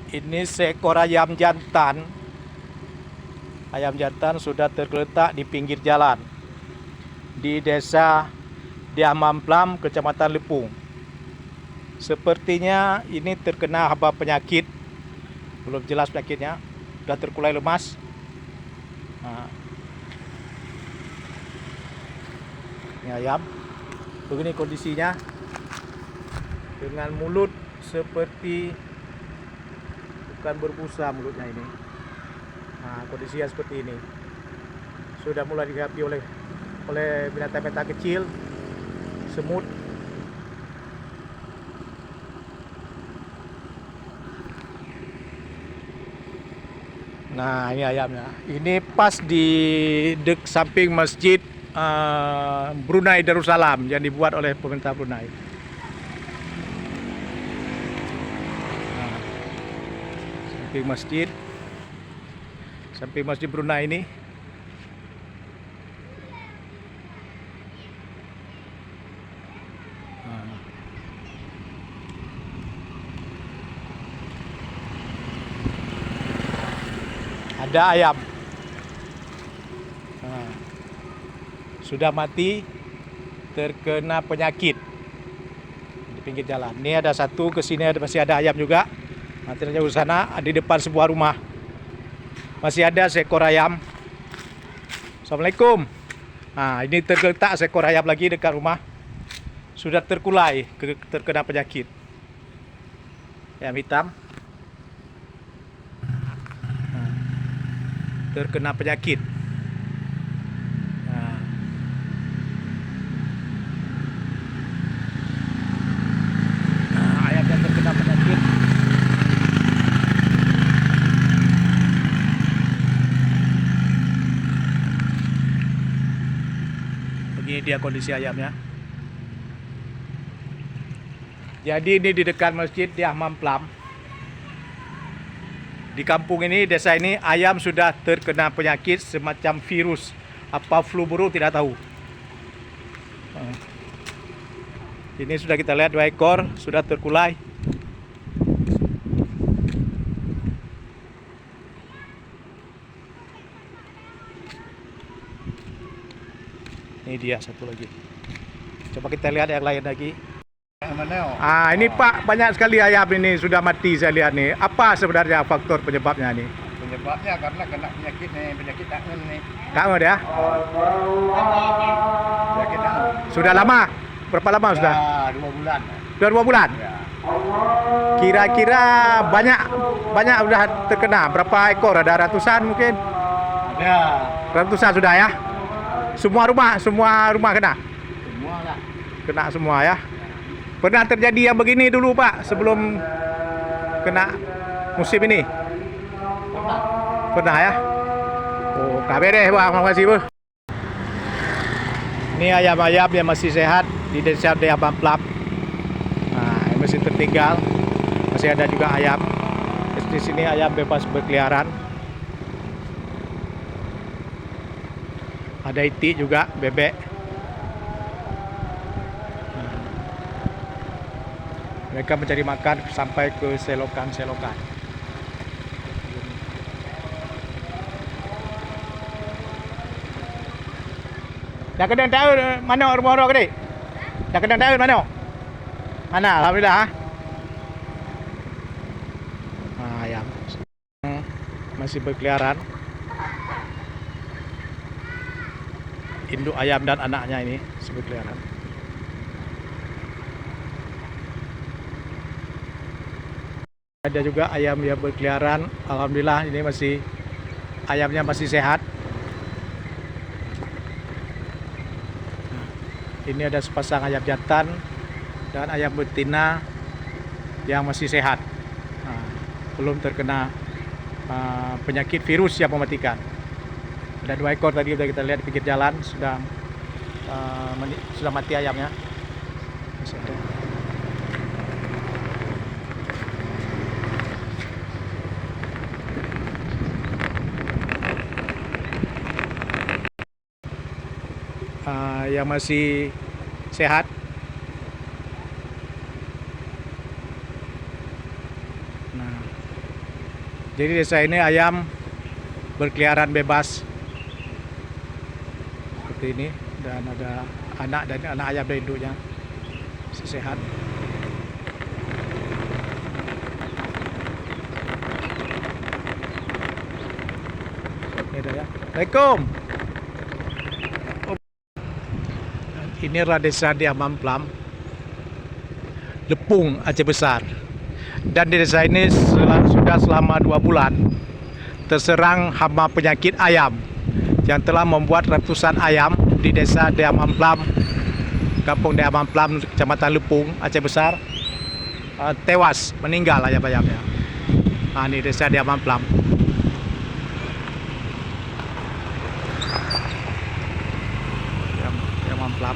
Ini seekor ayam jantan. Ayam jantan sudah tergeletak di pinggir jalan di desa Diamamplam, Kecamatan Lepung. Sepertinya ini terkena hama penyakit. Belum jelas penyakitnya. Sudah terkulai lemas. Ini ayam. Begini kondisinya. Dengan mulut seperti bukan berbusa mulutnya ini. Kondisinya seperti ini. Sudah mulai dihadapi oleh binatang-binatang kecil, semut. Nah, ini ayamnya. Ini pas di samping masjid Brunei Darussalam yang dibuat oleh pemerintah Brunei. Samping masjid Brunei ini. Ada ayam. Sudah mati terkena penyakit di pinggir jalan. Ini ada satu, ke sini masih ada ayam juga. Nanti jauh sana di depan sebuah rumah. Masih ada seekor ayam. Assalamualaikum. Ini tergeletak seekor ayam lagi dekat rumah. Sudah terkulai terkena penyakit. Ayam hitam. Terkena penyakit. Ayam yang terkena penyakit. Begini dia kondisi ayamnya. Jadi ini di dekat masjid Diamamplam. Di kampung ini, desa ini, ayam sudah terkena penyakit semacam virus. Apa flu burung tidak tahu. Ini sudah kita lihat 2 ekor sudah terkulai. Ini dia satu lagi. Coba kita lihat yang lain lagi. Ini Pak, banyak sekali ayam ini sudah mati saya lihat nih. Apa sebenarnya faktor penyebabnya nih? Penyebabnya karena kena penyakit tangan nih. Kangen ya? Penyakit tangan. Sudah lama? Berapa lama sudah? 2 bulan. Sudah 2 bulan? Ya. Kira-kira banyak sudah terkena. Berapa ekor? Ada ratusan mungkin? Ada. Ratusan sudah ya? Semua rumah kena? Semua lah. Kena semua ya? Pernah terjadi yang begini dulu Pak sebelum kena musim ini? Pernah ya? Oh, kabar deh Pak, terima kasih Bu. Ini ayam-ayam yang masih sehat di desa Diamamplam. Yang masih tertinggal. Masih ada juga ayam. Di sini ayam bebas berkeliaran. Ada itik juga, bebek. Mereka mencari makan sampai ke selokan-selokan. Dah kena tahu mana rumah orang ni? Dah kena tahu mana? Mana? Alhamdulillah. Ayam masih berkeliaran. Induk ayam dan anaknya ini berkeliaran. Ada juga ayam yang berkeliaran. Alhamdulillah ini ayamnya masih sehat. Ini ada sepasang ayam jantan dan ayam betina yang masih sehat. Belum terkena penyakit virus yang mematikan. Ada 2 ekor tadi sudah kita lihat di pinggir jalan sudah mati ayamnya. Masih ada. Yang masih sehat. Nah, Jadi desa ini ayam berkeliaran bebas seperti ini, dan ada anak ayam dan induknya sehat. Ini dah ya. Assalamualaikum. Ini adalah desa di Amamplam, Lepung, Aceh Besar. Dan di desa ini sudah selama 2 bulan terserang hama penyakit ayam yang telah membuat ratusan ayam di desa di Amamplam, kampung di Amamplam, kecamatan Lepung, Aceh Besar, tewas, meninggal ayam-ayamnya. Nah, ini desa di Amamplam. Di Amamplam.